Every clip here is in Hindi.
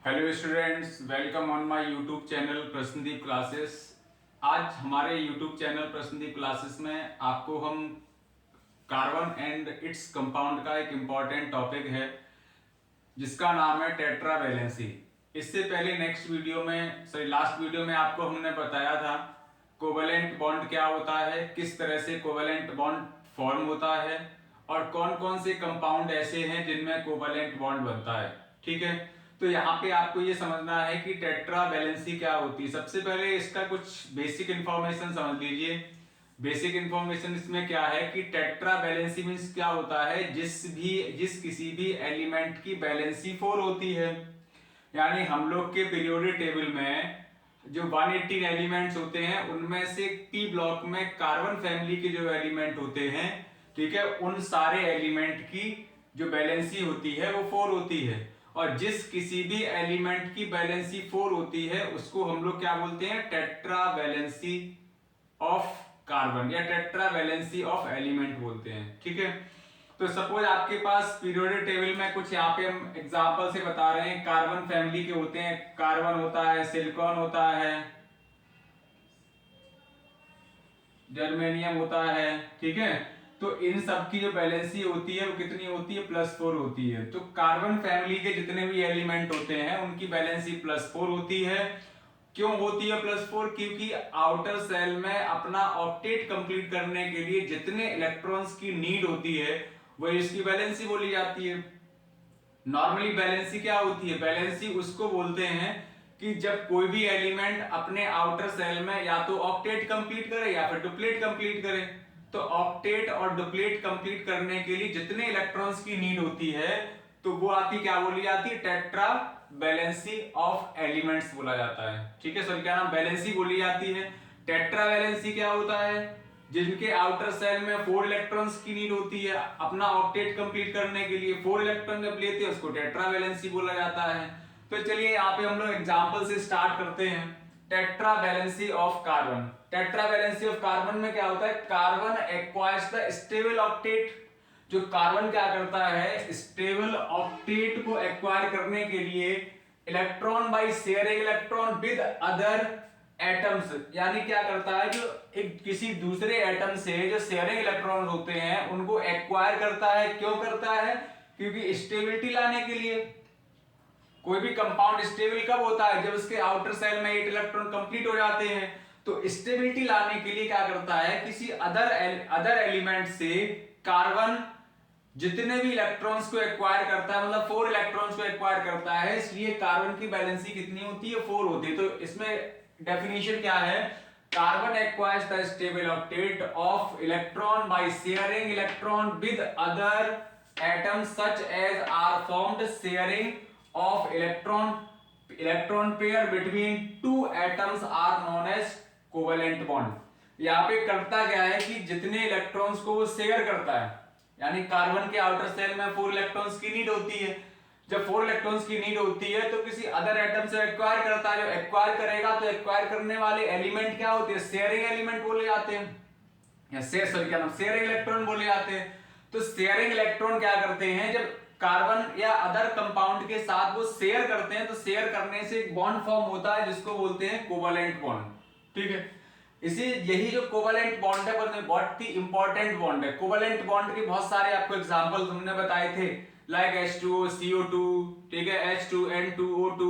Hello students, welcome on my YouTube channel Prasanndeep classes. आज हमारे यूट्यूब चैनल प्रसन्नदीप क्लासेस में आपको हम कार्बन एंड इट्स कंपाउंड का एक इम्पॉर्टेंट टॉपिक है जिसका नाम है टेट्रा वैलेंसी। इससे पहले लास्ट वीडियो में आपको हमने बताया था कोवेलेंट बॉन्ड क्या होता है, किस तरह से कोवेलेंट बॉन्ड फॉर्म होता है और कौन कौन से कंपाउंड ऐसे हैं जिनमें कोवेलेंट बॉन्ड बनता है। ठीक है, तो यहाँ पे आपको ये समझना है कि टेट्रा वैलेंसी क्या होती है। सबसे पहले इसका कुछ बेसिक इंफॉर्मेशन समझ लीजिए। बेसिक इंफॉर्मेशन इसमें क्या है कि टेट्रा वैलेंसी मीन्स क्या होता है, जिस किसी भी एलिमेंट की वैलेंसी 4 होती है। यानी हम लोग के पीरियोडिक टेबल में जो 118 एलिमेंट्स होते हैं उनमें से पी ब्लॉक में कार्बन फैमिली के जो एलिमेंट होते हैं, ठीक है, उन सारे एलिमेंट की जो वैलेंसी होती है वो 4 होती है। और जिस किसी भी एलिमेंट की वैलेंसी 4 होती है उसको हम लोग क्या बोलते हैं, टेट्रा वैलेंसी ऑफ कार्बन या टेट्रा वैलेंसी ऑफ एलिमेंट बोलते हैं। ठीक है, तो सपोज आपके पास पीरियोडिक टेबल में कुछ यहाँ पे हम एग्जांपल से बता रहे हैं, कार्बन फैमिली के होते हैं, कार्बन होता है, सिलिकॉन होता है, जर्मेनियम होता है। ठीक है, तो इन सब की जो वैलेंसी होती है वो कितनी होती है, +4 होती है। तो कार्बन फैमिली के जितने भी एलिमेंट होते हैं उनकी वैलेंसी +4 होती है। क्यों होती है +4? क्योंकि आउटर सेल में अपना ऑक्टेट कंप्लीट करने के लिए जितने इलेक्ट्रॉन्स की नीड होती है वो इसकी वैलेंसी बोली जाती है। नॉर्मली बैलेंसी क्या होती है, बैलेंसी उसको बोलते हैं कि जब कोई भी एलिमेंट अपने आउटर सेल में या तो ऑक्टेट कंप्लीट करे या फिर डुप्लेट कंप्लीट करे। तो ऑक्टेट और डुप्लेट कंप्लीट करने के लिए जितने इलेक्ट्रॉन्स की नीड होती है तो वो आपकी क्या बोली जाती है, टेट्रा बैलेंसी ऑफ एलिमेंट्स बोला जाता है। ठीक है सर, क्या नाम, बैलेंसी बोली जाती है। टेट्रा बैलेंसी क्या होता है, जिनके आउटर सेल में 4 इलेक्ट्रॉन्स की नीड होती है अपना ऑक्टेट कंप्लीट करने के लिए, 4 इलेक्ट्रॉन जब लेते हैं उसको टेट्रा वैलेंसी बोला जाता है। तो चलिए यहाँ पे हम लोग एग्जांपल से स्टार्ट करते हैं। Tetra valency of carbon. Tetra valency of carbon में क्या होता है, carbon acquires the stable octet. जो कार्बन क्या करता है, स्टेबल ऑक्टेट को एक्वायर करने के लिए electron by sharing electron with other atoms, यानी क्या करता है, जो एक किसी दूसरे एटम से जो शेयरिंग इलेक्ट्रॉन होते हैं उनको एक्वायर करता है। क्यों करता है, क्योंकि स्टेबिलिटी लाने के लिए। कोई भी कंपाउंड स्टेबल कब होता है, जब उसके आउटर सेल में 8 इलेक्ट्रॉन कंप्लीट हो जाते हैं। तो स्टेबिलिटी लाने के लिए क्या करता है, किसी अदर एलिमेंट से कार्बन जितने भी इलेक्ट्रॉन्स को एक्वायर करता है, मतलब 4 इलेक्ट्रॉन्स को एक्वायर करता है, इसलिए कार्बन की बैलेंसी कितनी होती है, 4 होती है। तो इसमें डेफिनेशन क्या है, carbon acquires the stable octet of electron by sharing electron with other atoms such as are formed sharing of electron pair between 2 atoms are known as covalent bond. यहाँ पे करता क्या है कि जितने इलेक्ट्रॉन्स को वो शेयर करता है, यानी कार्बन के आउटर सेल में 4 इलेक्ट्रॉन्स की नीड होती है। जब 4 इलेक्ट्रॉन्स की नीड होती है तो किसी अदर एटम से एक्वायर करता है। जो एक्वायर करेगा तो एक्वायर करने वाले एलिमेंट क्या होते हैं, शेयरिंग एलिमेंट बोले जाते हैं, या शेयरिंग इलेक्ट्रॉन बोले जाते हैं। तो शेयरिंग इलेक्ट्रॉन क्या करते हैं, जब कार्बन या अदर कंपाउंड के साथ वो शेयर करते हैं तो शेयर करने से एक बॉन्ड फॉर्म होता है जिसको बोलते हैं कोवेलेंट बॉन्ड। ठीक है, इसी यही जो कोवेलेंट बॉन्ड है वो बहुत ही इंपॉर्टेंट बॉन्ड है। कोवेलेंट बॉन्ड के बहुत सारे आपको एग्जांपल हमने बताए थे, लाइक H2O CO2, ठीक है, H2N2O2।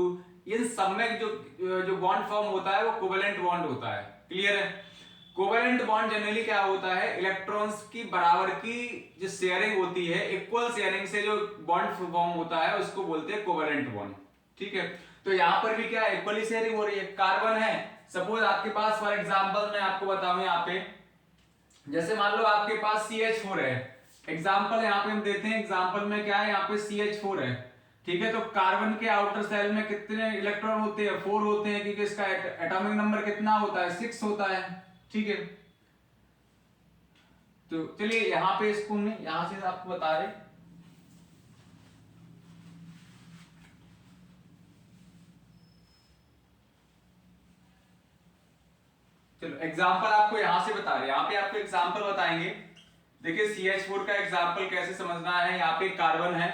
इन सब में जो बॉन्ड फॉर्म होता है वो कोवेलेंट बॉन्ड होता है। क्लियर है। कोवेलेंट बॉन्ड जनरली क्या होता है, इलेक्ट्रॉन्स की बराबर की जो शेयरिंग होती है, इक्वल शेयरिंग से जो बॉन्ड फॉर्म होता है उसको बोलते हैं कोवेलेंट बॉन्ड। ठीक है, तो यहां पर भी क्या इक्वली शेयरिंग हो रही है। कार्बन है, सपोज आपके पास फॉर एग्जांपल मैं आपको बताऊं यहाँ पे, जैसे मान लो आपके पास CH4 है। एग्जांपल यहाँ पे हम देते हैं, एग्जांपल में क्या है, यहाँ पे CH4 है। ठीक है, तो कार्बन के आउटर सेल में कितने इलेक्ट्रॉन होते हैं, 4 होते हैं, क्योंकि इसका एटॉमिक नंबर कितना होता है, 6 होता है। ठीक है, तो चलिए यहाँ पे इसको हम यहां से आपको बता रहे, चलो एग्जांपल आपको यहां से बता रहे, यहाँ पे आपको एग्जांपल बताएंगे। देखिए CH4 का एग्जांपल कैसे समझना है। यहाँ पे कार्बन है,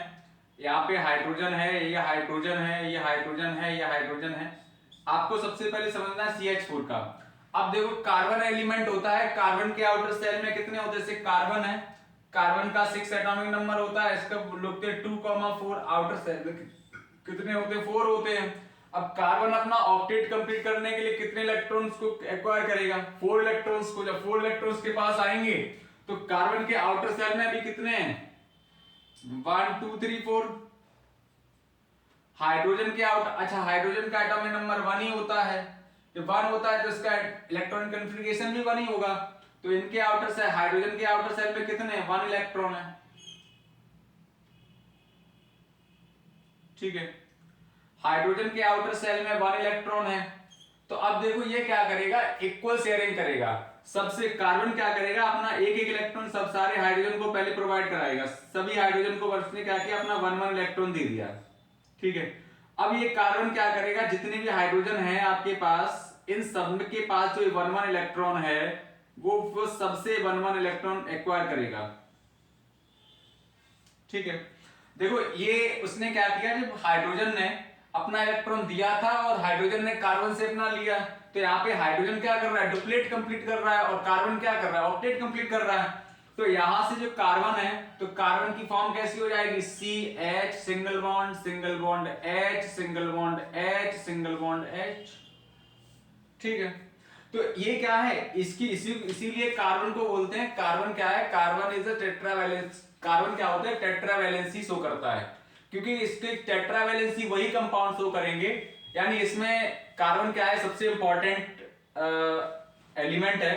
यहाँ पे हाइड्रोजन है, ये हाइड्रोजन है, ये हाइड्रोजन है, ये हाइड्रोजन है। आपको सबसे पहले समझना है CH4 का। अब देखो कार्बन एलिमेंट होता है, कार्बन के आउटर सेल में कितने होते हैं? जैसे कार्बन है, कार्बन का 6 एटॉमिक नंबर होता है, इसका लिखते हैं 2,4, आउटर सेल में कितने होते हैं? 4 होते हैं। अब कार्बन अपना ऑक्टेट कंप्लीट करने के लिए कितने इलेक्ट्रॉन्स को एक्वायर करेगा? 4 इलेक्ट्रॉन्स को। जब 4 इलेक्ट्रॉन्स के पास आएंगे तो कार्बन के आउटर सेल में अभी कितने हैं? 1 2 3 4। हाइड्रोजन के आउट, अच्छा हाइड्रोजन का एटॉमिक नंबर 1 ही होता है। जब 1 होता है तो इसका इलेक्ट्रॉन कन्फिग्रेशन भी 1 ही होगा। तो इनके आउटर सेल, हाइड्रोजन के आउटर सेल में कितने हैं? 1 इलेक्ट्रॉन है। ठीक है, हाइड्रोजन के आउटर सेल में 1 इलेक्ट्रॉन है। तो अब देखो ये क्या करेगा? इक्वल शेयरिंग करेगा। सबसे कार्बन क्या करेगा? अपना एक एक इलेक्ट्रॉन सब सारे हाइड्रोजन को पहले प्रोवाइड कराएगा। सभी हाइड्रोजन को उसने क्या किया? अपना 1 इलेक्ट्रॉन दे दिया। ठीक है, अब ये कार्बन क्या करेगा? जितने भी हाइड्रोजन है आपके पास, इन सब के पास जो 1 इलेक्ट्रॉन है वो सबसे 1 इलेक्ट्रॉन एक्वायर करेगा। ठीक है, देखो ये उसने क्या किया? जब हाइड्रोजन ने अपना इलेक्ट्रॉन दिया था और हाइड्रोजन ने कार्बन से अपना लिया, तो यहाँ पे हाइड्रोजन क्या कर रहा है? डुप्लेट कंप्लीट कर रहा है, और कार्बन क्या कर रहा है? ऑक्टेट कंप्लीट कर रहा है। तो यहां से जो कार्बन है, तो कार्बन की फॉर्म कैसी हो जाएगी? CH single bond single bond H single bond H single bond H। ठीक है, तो ये क्या है? इसकी इसीलिए कार्बन को बोलते हैं, कार्बन क्या है? Carbon is a tetravalence. Carbon क्या होता है? टेट्रावैलेंसी शो करता है, क्योंकि इसके टेट्रावैलेंसी वही कंपाउंड शो करेंगे। यानी इसमें कार्बन क्या है? सबसे इंपॉर्टेंट एलिमेंट है,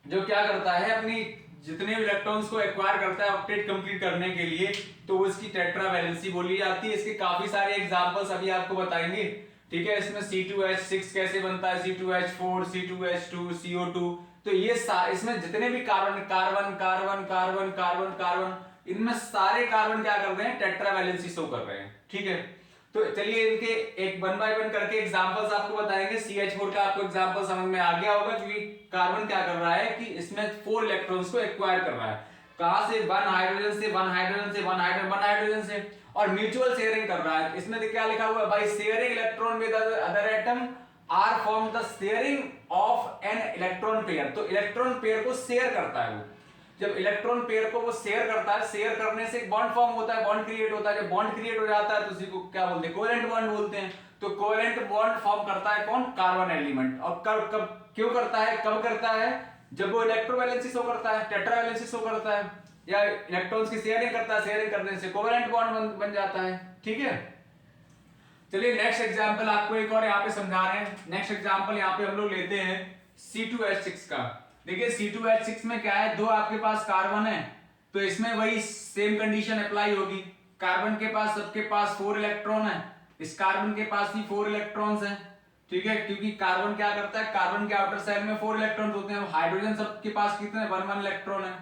जो क्या करता है? अपनी जितने भी इलेक्ट्रॉन्स को एक्वायर करता है ऑक्टेट कंप्लीट करने के लिए, तो उसकी टेट्रावैलेंसी बोली जाती है। इसके काफी सारे एग्जांपल्स अभी आपको बताएंगे। ठीक है, इसमें C2H6 कैसे बनता है, C2H4, C2H2, CO2। तो ये इसमें जितने भी carbon carbon carbon carbon carbon carbon, इनमें सारे कार्बन क्या कर रहे हैं? टेट्रावैलेंसी शो कर रहे हैं। ठीक है, तो चलिए इनके एक 1 बाय 1 करके एग्जांपल्स आपको बताएंगे। CH4 का आपको एग्जांपल समझ में आ गया होगा, क्योंकि कार्बन क्या कर रहा है कि इसमें 4 इलेक्ट्रॉन्स को एक्वायर कर रहा है। कहां से? 1 हाइड्रोजन से, 1 हाइड्रोजन से, 1 हाइड्रोजन से, और म्यूचुअल शेयरिंग कर रहा है। इसमें क्या लिखा हुआ है? By sharing electron with other atom are form the sharing of an electron pair. तो इलेक्ट्रॉन पेयर को शेयर करता है वो। जब इलेक्ट्रॉन पेयर को वो शेयर करता है, शेयर करने से एक बॉन्ड फॉर्म होता है, बॉन्ड क्रिएट होता है। जब बॉन्ड क्रिएट हो जाता है तो उसी को क्या बोलते हैं? कोवेलेंट बॉन्ड बोलते हैं। तो कोवेलेंट बॉन्ड फॉर्म करता है कौन? Carbon element. और कब कब क्यों करता है? कब करता है? जब वो इलेक्ट्रोवैलेंसी शो करता है, टेट्रावैलेंसी शो करता है, या इलेक्ट्रॉन्स की शेयरिंग करता है। शेयरिंग करने से कोवेलेंट बॉन्ड बन जाता है। ठीक है, चलिए नेक्स्ट एग्जांपल आपको एक और यहाँ पे समझा रहे हैं। नेक्स्ट एग्जांपल यहाँ पे हम लोग लेते हैं C2H6 का। देखिए C2H6 में क्या है? 2 आपके पास कार्बन है, तो इसमें वही सेम कंडीशन अप्लाई होगी। कार्बन के पास, सबके पास 4 इलेक्ट्रॉन है, इस कार्बन के पास भी 4 इलेक्ट्रॉन्स हैं। ठीक है, क्योंकि कार्बन क्या करता है? कार्बन के आउटर सेल में 4 इलेक्ट्रॉन्स होते हैं। हाइड्रोजन सबके पास कितने? 1 इलेक्ट्रॉन है।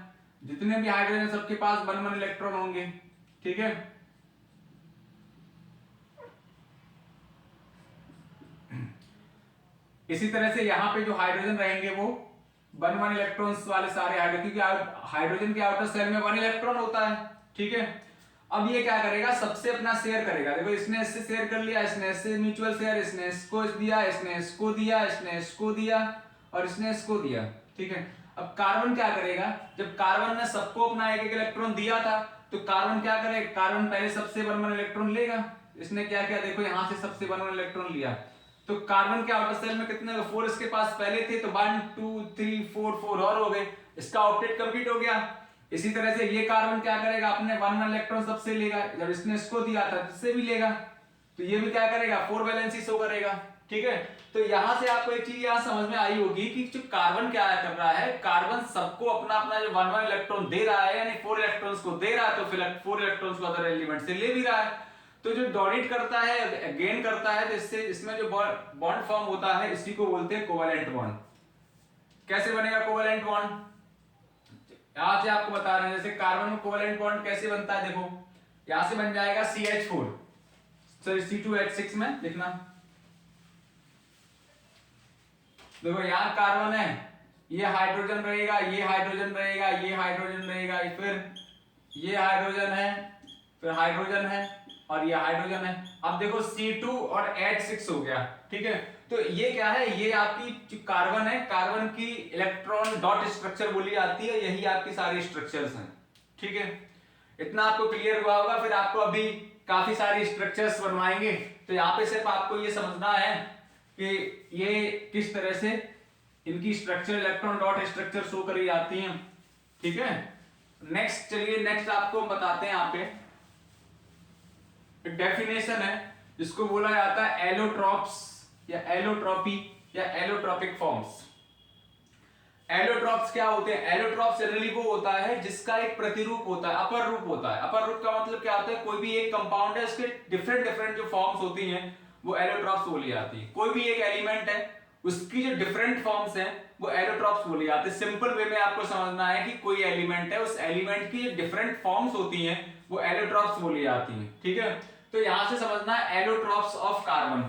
जितने भी हाइड्रोजन सबके पास 1 इलेक्ट्रॉन होंगे। ठीक है, इसी तरह से यहाँ पे जो हाइड्रोजन रहेंगे वो 1 इलेक्ट्रॉन्स वाले सारे हाइड्रोजन, क्योंकि हाइड्रोजन के आउटर सेल में 1 इलेक्ट्रॉन होता है। ठीक है, अब ये क्या करेगा? सबसे अपना शेयर करेगा। देखो इसने इससे शेयर कर लिया, इसने इससे म्यूचुअल शेयर, इसने इसको दिया, इसने इसको दिया, इसने इसको दिया, और इसने इसको दिया। ठीक है, अब कार्बन क्या करेगा? जब कार्बन ने सबको अपना एक एक इलेक्ट्रॉन दिया था, तो कार्बन क्या करेगा? कार्बन पहले सबसे 1 इलेक्ट्रॉन लेगा। इसने क्या किया? देखो यहां से सबसे 1 इलेक्ट्रॉन लिया, तो कार्बन के आउटर सेल में कितने? 4 इसके पास पहले थे, तो 1 2 3 4 और हो गए। इसका ऑक्टेट कंप्लीट हो गया। इसी तरह से ये कार्बन क्या करेगा? अपने 1 इलेक्ट्रॉन सबसे लेगा। जब इसने इसको दिया था इससे भी लेगा, तो ये भी क्या करेगा? 4 वैलेंसी शो करेगा। ठीक है, तो यहां से आपको एक चीज यहां समझ में आई होगी कि जो कार्बन क्या कर रहा है, कार्बन सबको अपना अपना जो 1 इलेक्ट्रॉन दे रहा है, यानी 4 इलेक्ट्रॉन्स को दे रहा है, तो फिर 4 इलेक्ट्रॉन्स को अदर एलिमेंट से ले भी रहा है। तो जो डोनेट करता है, गेन करता है, तो इससे इसमें जो बॉन्ड फॉर्म होता है, इसी को बोलते हैं कोवेलेंट बॉन्ड। कैसे बनेगा कोवेलेंट बॉन्ड? यहां से आपको बता रहे हैं, जैसे कार्बन में कोवेलेंट बॉन्ड कैसे बनता है। देखो यहां से बन जाएगा CH4, सॉरी C2H6 में लिखना। देखो यहां कार्बन है, ये हाइड्रोजन रहेगा, ये हाइड्रोजन रहेगा, ये हाइड्रोजन रहेगा, फिर ये हाइड्रोजन है, फिर हाइड्रोजन है और ये हाइड्रोजन है। अब देखो C2 और H6 हो गया, ठीक है। तो ये क्या है, ये आपकी जो कार्बन है, कार्बन की इलेक्ट्रॉन डॉट स्ट्रक्चर बोली जाती है, यही आपकी सारी स्ट्रक्चर्स हैं, ठीक है। इतना आपको क्लियर हुआ होगा। फिर आपको अभी काफी सारी स्ट्रक्चर्स बनवाएंगे, तो यहाँ पे सिर्फ आपको ये समझना है कि ये किस तरह से इनकी structure, electron dot structure show करी जाती हैं, ठीक है। नेक्स्ट चलिए, नेक्स्ट आपको बताते हैं यहाँ पे डेफिनेशन है जिसको बोला जाता है एलोट्रॉप्स या एलोट्रॉपी या एलोट्रॉपिक फॉर्म्स। एलोट्रॉप्स क्या होते हैं? एलोट्रॉप जनरली वो होता है जिसका एक प्रतिरूप होता है, अपर रूप होता है। अपर रूप का मतलब क्या होता है? कोई भी एक कंपाउंड है, उसके डिफरेंट डिफरेंट जो फॉर्म्स होती हैं वो एलोट्रॉप्स बोली जाती है। कोई भी एक एलिमेंट है, उसकी जो डिफरेंट फॉर्म्स हैं वो एलोट्रॉप्स बोली जाती है। सिंपल वे में आपको समझना है कि कोई एलिमेंट है, उस एलिमेंट की जो डिफरेंट फॉर्म्स होती हैं वो एलोट्रॉप्स बोली जाती हैं, ठीक है। तो यहां से समझना है allotropes of carbon,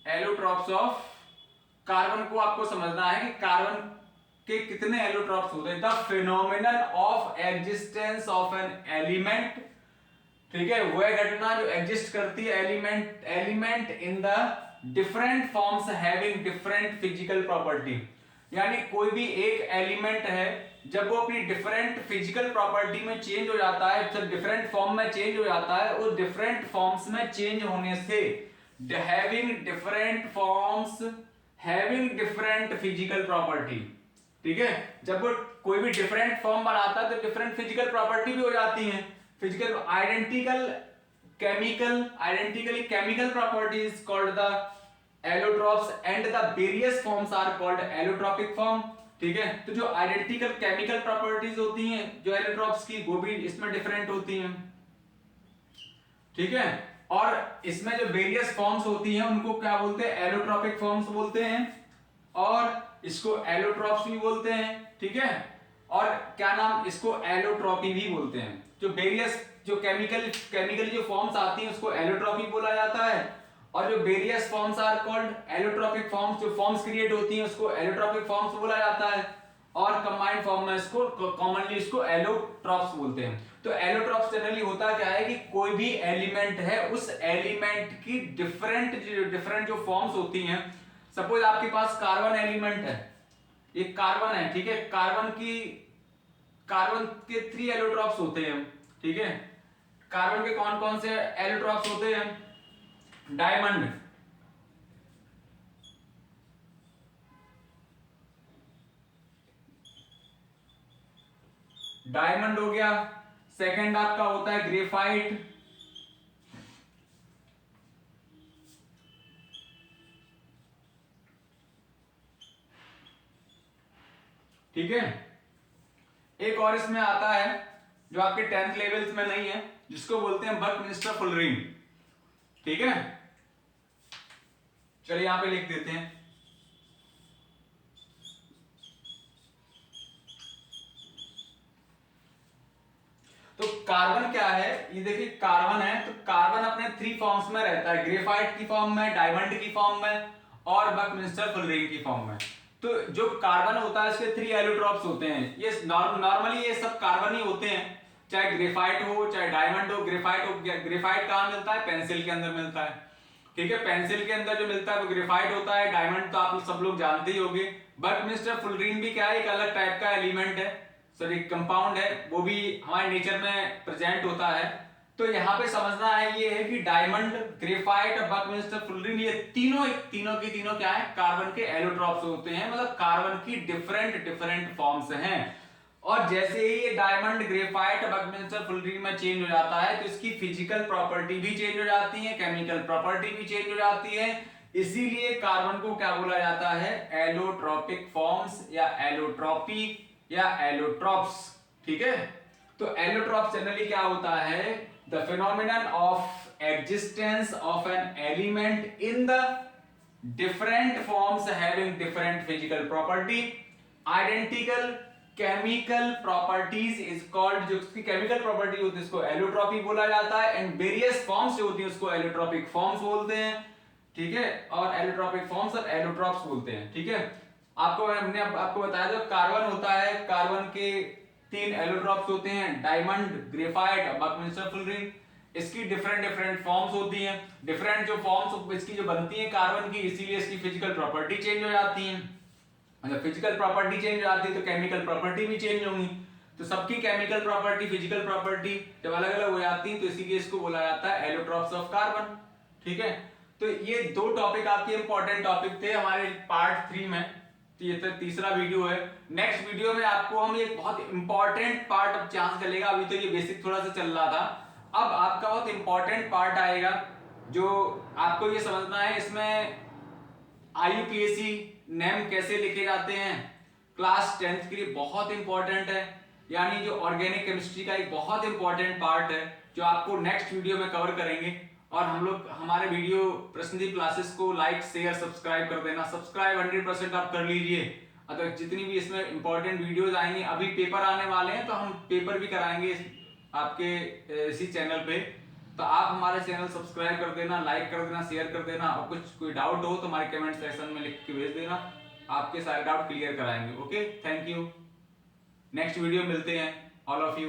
allotropes of carbon को आपको समझना है कि कार्बन के कितने एलोट्रॉप्स होते हैं। The phenomenon of existence of an element, ठीक है, वह घटना जो एग्जिस्ट करती है element in the different forms having different physical property. यानी कोई भी एक एलिमेंट है, जब वो अपनी डिफरेंट फिजिकल प्रॉपर्टी में चेंज हो जाता है, जब डिफरेंट फॉर्म में चेंज हो जाता है, उस डिफरेंट फॉर्म्स में चेंज होने से having different forms having different physical property, ठीक है। जब वो कोई भी डिफरेंट फॉर्म बनाता है तो डिफरेंट फिजिकल प्रॉपर्टी भी हो जाती है। Physical identically chemical properties called the allotropes and the various forms are called allotropic form, ठीक है। तो जो आइडेंटिकल केमिकल प्रॉपर्टीज होती हैं जो एलोट्रॉप्स की, वो भी इसमें डिफरेंट होती हैं, ठीक है। और इसमें जो वेरियस फॉर्म्स होती हैं उनको क्या बोलते हैं? एलोट्रॉपिक फॉर्म्स बोलते हैं, और इसको एलोट्रॉप्स भी बोलते हैं, ठीक है। और क्या नाम, इसको एलोट्रॉपी भी बोलते हैं। जो वेरियस जो केमिकली जो फॉर्म्स आती हैं उसको एलोट्रॉपी बोला जाता है, और जो various forms are called allotropic forms, जो फॉर्म्स क्रिएट होती हैं उसको एलोट्रॉपिक फॉर्म्स बोला जाता है, और कंबाइंड फॉर्म में इसको कॉमनली इसको एलोट्रॉप्स बोलते हैं। तो एलोट्रॉप्स जनरली होता क्या है कि कोई भी एलिमेंट है, उस एलिमेंट की डिफरेंट जो फॉर्म्स होती हैं। सपोज आपके पास कार्बन एलिमेंट है, ये कार्बन है, ठीक है। कार्बन के 3 एलोट्रॉप्स होते हैं, ठीक है। कार्बन के कौन कौन से एलोट्रॉप्स होते हैं? डायमंड, डायमंड हो गया। सेकंड आपका होता है ग्रेफाइट, ठीक है। एक और इसमें आता है जो आपके 10th लेवल्स में नहीं है, जिसको बोलते हैं बकमिंस्टर फुलरिंग, ठीक है। चलिए यहां पे लिख देते हैं। तो कार्बन क्या है, ये देखिए कार्बन है, तो कार्बन अपने 3 फॉर्म्स में रहता है, ग्रेफाइट की फॉर्म में, डायमंड की फॉर्म में, और बकमिंस्टर फुलरिंग की फॉर्म में। तो जो कार्बन होता है इसके 3 एलोट्रॉप्स होते हैं। ये नॉर्मली ये सब कार्बन ही होते हैं, चाहे ग्रेफाइट हो चाहे डायमंड हो। ग्रेफाइट कहां मिलता है? पेंसिल के अंदर मिलता है, ठीक है। पेंसिल के अंदर जो मिलता है वो ग्रेफाइट होता है। डायमंड तो आप सब लोग जानते ही होंगे। बकमिंस्टर फुलरिंग भी क्या है, एक अलग टाइप का एलिमेंट है, सॉरी कंपाउंड है, वो भी हमारे नेचर में प्रेजेंट होता है। तो यहाँ पे समझना है ये है कि डायमंड, ग्रेफाइट और बकमिंस्टर फुलरिंग, ये तीनों क्या है? कार्बन के एलोट्रॉप्स होते हैं, मतलब कार्बन की डिफरेंट फॉर्म्स हैं। और जैसे ही ये डायमंड, ग्रेफाइट, बकमिंस्टर फुलरिंग में चेंज हो जाता है तो इसकी फिजिकल प्रॉपर्टी भी चेंज हो जाती है, केमिकल प्रॉपर्टी भी चेंज हो जाती है। इसीलिए कार्बन को क्या बोला जाता है? एलोट्रॉपिक फॉर्म्स या एलोट्रॉपी या एलोट्रॉप्स, ठीक है। तो एलोट्रॉप जनरली क्या होता है? The phenomenon of existence of an element in the different forms having different physical property, identical chemical properties is called, जो उसकी केमिकल प्रॉपर्टी होती है उसको एलोट्रॉपी बोला जाता है, एंड वेरियस फॉर्म्स जो होती है उसको एलोट्रॉपिक फॉर्म्स बोलते हैं, ठीक है। और एलोट्रॉपिक फॉर्म्स और एलोट्रॉप्स बोलते हैं, ठीक है। हमने आपको बताया जो कार्बन होता है, कार्बन के 3 एलोट्रॉप्स होते हैं, डायमंड, ग्रेफाइट और बकमिंस्टर फुलरिंग। इसकी डिफरेंट डिफरेंट फॉर्म्स होती हैं, डिफरेंट जो फॉर्म्स इसकी जो बनती है कार्बन की, इसीलिए इसकी फिजिकल प्रॉपर्टी चेंज हो जाती है। जब फिजिकल प्रॉपर्टी चेंज हो जाती है तो केमिकल प्रॉपर्टी भी चेंज होंगी। तो सबकी केमिकल प्रॉपर्टी, फिजिकल प्रॉपर्टी जब अलग अलग हो जाती है तो इसीलिए इसको बोला जाता है एलोट्रॉप्स ऑफ कार्बन। ठीक है, तो ये दो टॉपिक आपके इंपॉर्टेंट टॉपिक थे हमारे पार्ट 3 में। तो ये तो तीसरा वीडियो है। नेक्स्ट वीडियो में आपको हम एक बहुत इंपॉर्टेंट पार्ट अब चांस चलेगा, अभी तो ये बेसिक थोड़ा सा चल रहा था, अब आपका बहुत इंपॉर्टेंट पार्ट आएगा जो आपको ये समझना है। इसमें IUPAC नेम कैसे लिखे जाते हैं, क्लास 10th के लिए बहुत इंपॉर्टेंट है, यानी जो ऑर्गेनिक केमिस्ट्री का एक बहुत इंपॉर्टेंट पार्ट है जो आपको नेक्स्ट वीडियो में कवर करेंगे। और हम लोग हमारे वीडियो प्रश्नदीप क्लासेस को लाइक शेयर सब्सक्राइब कर देना। सब्सक्राइब 100% आप कर लीजिए। अगर जितनी भी इसमें इंपॉर्टेंट वीडियोस आएंगी, अभी पेपर आने वाले हैं तो हम पेपर भी कराएंगे आपके इसी चैनल पे, तो आप हमारे चैनल सब्सक्राइब कर देना, लाइक कर देना, शेयर कर देना। और कुछ कोई डाउट हो तो हमारे कमेंट सेक्शन में लिख के भेज देना, आपके सारे डाउट क्लियर कराएंगे। Okay, thank you. Next video मिलते हैं ऑल ऑफ यू।